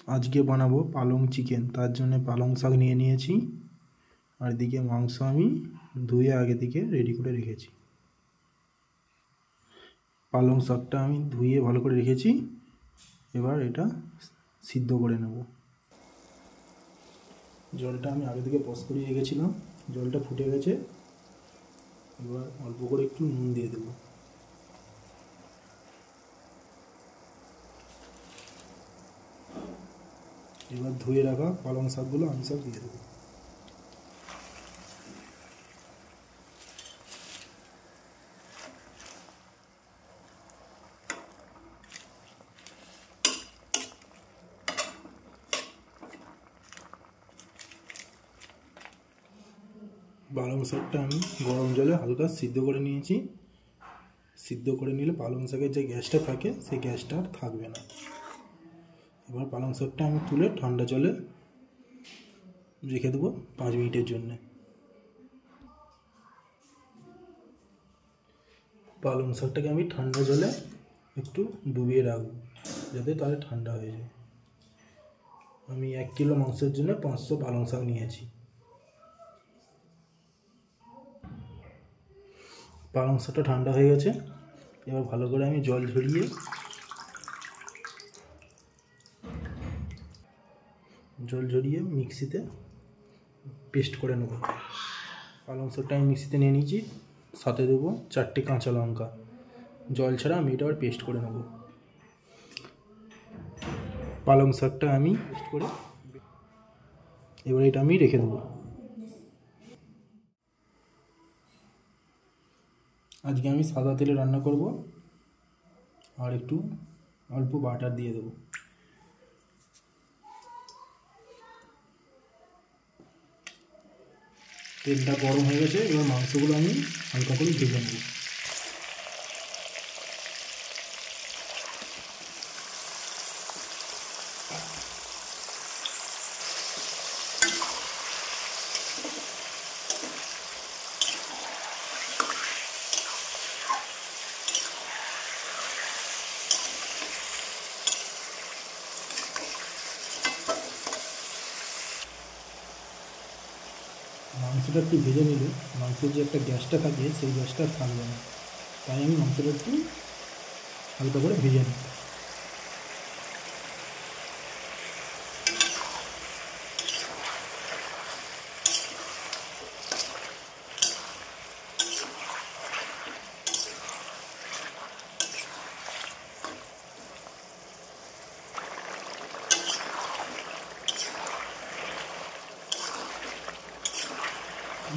আজকে বানাবো পালং চিকেন, তার জন্য পালং শাক নিয়ে নিয়েছি। আর এদিকে মাংস আমি ধুয়ে আগে থেকে রেডি করে রেখেছি। পালং শাকটা আমি ধুয়ে ভালো করে রেখেছি। এবার এটা সিদ্ধ করে নেব। জলটা আমি আগে থেকে পজ করে রেখেছিলাম, জলটা ফুটে গেছে। এবার অল্প করে একটু নুন দিয়ে দেবো। এবার ধুয়ে রাখা পালং শাকগুলো আমি সব দিয়ে দেবো। পালং শাকটা আমি গরম জলে হালকা সিদ্ধ করে নিয়েছি। সিদ্ধ করে নিলে পালং শাকের যে গ্যাসটা থাকে সেই গ্যাসটা আর থাকবে না। এবার পালং শাকটা আমি তুলে ঠান্ডা জলে রেখে দেবো 5 মিনিটের জন্য। পালং শাকটাকে আমি ঠান্ডা জলে একটু ডুবিয়ে রাখবো, যাতে তাহলে ঠান্ডা হয়ে যায়। আমি 1 কিলো মাংসের জন্য 500 পালং শাক নিয়েছি। পালং শাকটা ঠান্ডা হয়ে গেছে। এবার ভালো করে আমি জল ঝরিয়ে মিক্সিতে পেস্ট করে নেব। পালং শাকটা আমি মিক্সিতে নিয়ে নিয়েছি, সাথে দেবো 4টে কাঁচা লঙ্কা। জল ছাড়া আমি এটা আবার পেস্ট করে নেব। পালং শাকটা আমি পেস্ট করে এবার এটা আমি রেখে দেবো। আজকে আমি সাদা তেলে রান্না করব, আর একটু অল্প বাটার দিয়ে দেবো। তেলটা গরম হয়ে গেছে। এবার মাংসগুলো আমি হালকা করে ভেজে নেব। মাংসটা একটু ভেজে নিলে মাংসের যে একটা গ্যাসটা থাকে সেই গ্যাসটা থাকবে না, তাই আমি মাংসটা একটু হালকা করে ভেজে নিই।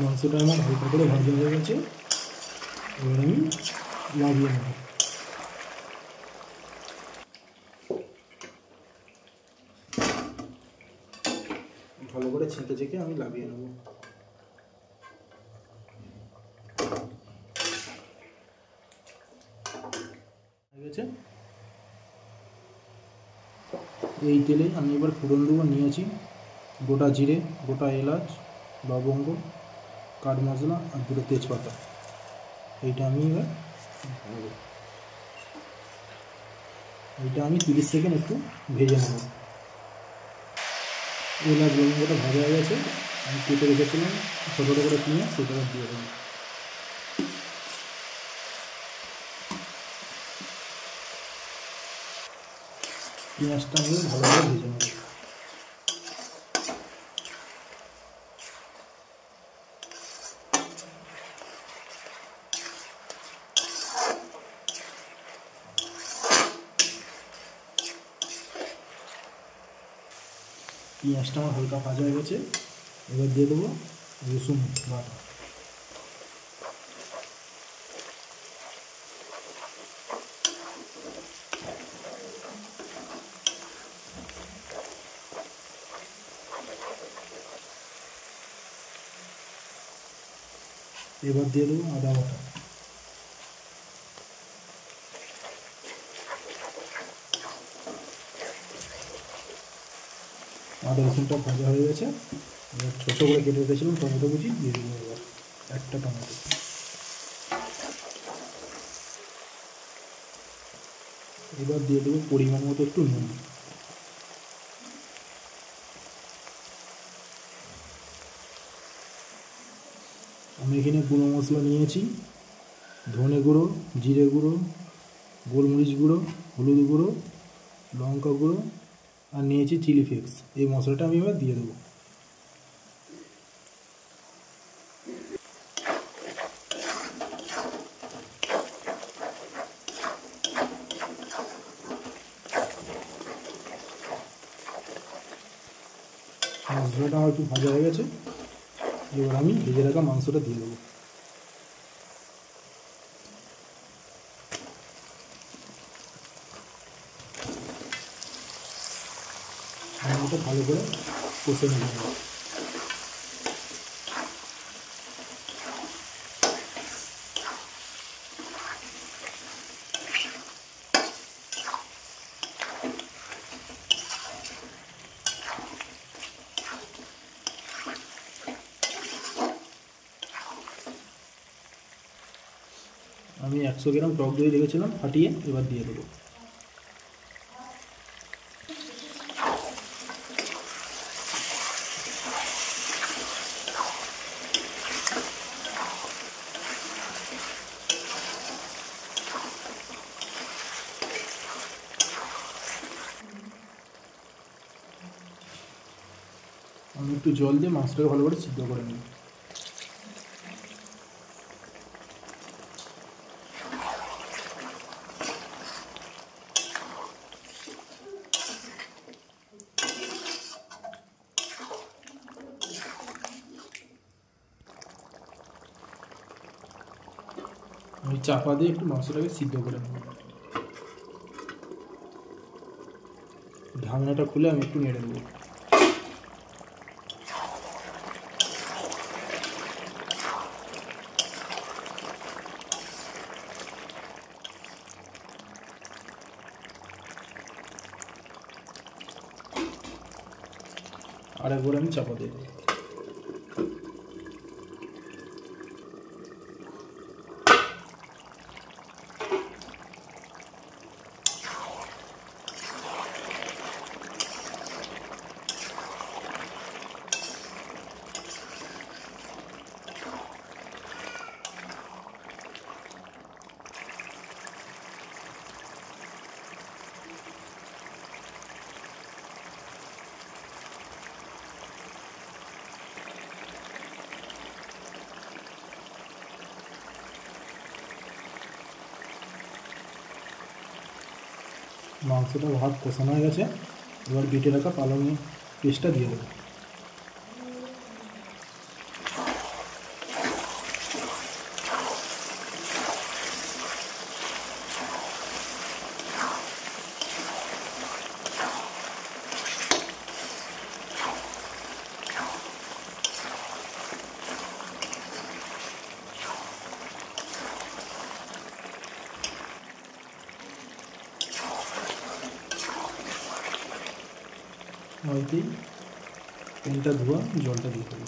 মাংসটা আমার হালকা করে ভাজা হয়ে গেছে। এবার আমি নামিয়ে নেব। ভালো করে ছেঁকে আমি নামিয়ে নেব। হয়ে গেছে। এই তেলে আমি এবার ফোড়ন দেবো। নিয়েছি গোটা জিরে, গোটা এলাচ, লবঙ্গ, কাঠ মশলা আর 2টো তেজপাতা। এইটা আমি এবার এইটা আমি 30 সেকেন্ড একটু ভেজে নেব। এলাচ লবঙ্গটা ভাজা হয়ে গেছে। আমি কেটে রেখেছিলাম ছোটো ছোটো করে পেঁয়াজ, সেটা দিয়ে দেবো। পেঁয়াজটা আমি ভালোভাবে ভেজে নেব। পেঁয়াজটা আমার হালকা ভাজা হয়ে গেছে। এবার দিয়ে দেবো রসুন বাটা। এবার দিয়ে দেবো আদা বাটা। আদা রসুনটা ভাজা হয়ে গেছে। এবার ছোটো করে কেটে রেখেছিলাম টমেটো কুচি দিয়ে দেবো। এবার একটা টমেটো। এবার দিয়ে দেবো পরিমাণ মতো একটু নুন। আমি এখানে গুঁড়ো মশলা নিয়েছি, ধনে গুঁড়ো, জিরে গুঁড়ো, গোলমরিচ গুঁড়ো, হলুদ গুঁড়ো, লঙ্কা গুঁড়ো আর নিয়েছি চিলি ফ্লেক্স। এই মশলাটা আমি এবার দিয়ে দেবো। মশলাটা আমার একটু ভাজা হয়ে গেছে, এবার আমি ভেজে রাখা মাংসটা দিয়ে দেবো। মাংসটা ভালো করে কষে নেব। আমি 100 গ্রাম টক দই রেখেছিলাম ফাটিয়ে, এবার দিয়ে দেবো। আমি একটু জল দিয়ে মাছটাকে ভালো করে সিদ্ধ করে নেব। আমি চাপা দিয়ে একটু মাংসটাকে সিদ্ধ করে নেব। ঢাকনাটা খুলে আমি একটু নেড়ে দেবো। আর একবার আমি চাপা দিয়ে দেবো। মাংসটা ভাত কষানো হয়ে গেছে, এবার বেটে রাখা পালং পেস্টটা দিয়ে দেবো। ওইতেই পেনটা ধোয়া জলটা দিয়ে দেবো।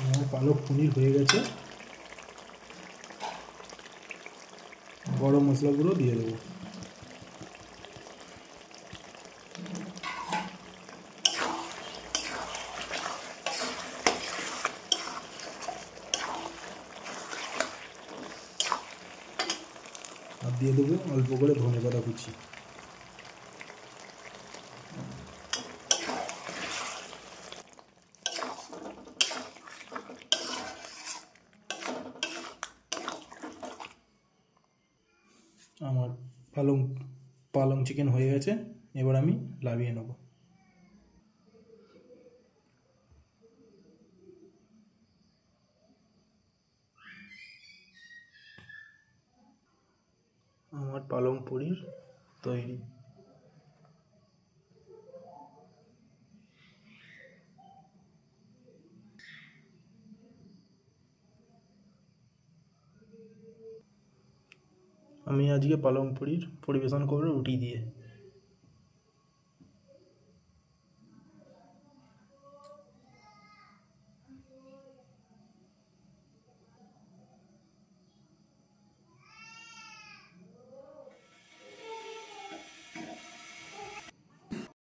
আমার পালক পনির হয়ে গেছে, গরম মশলাগুলো দিয়ে দেবো। আর দিয়ে দেবো অল্প করে ধনেপাতা কুচি। আমার পালং পালং চিকেন হয়ে গেছে, এবার আমি নামিয়ে নেব। আমার পালং পনির তৈরি। আমি আজকে পালং পনির পরিবেশন করব রুটি দিয়ে।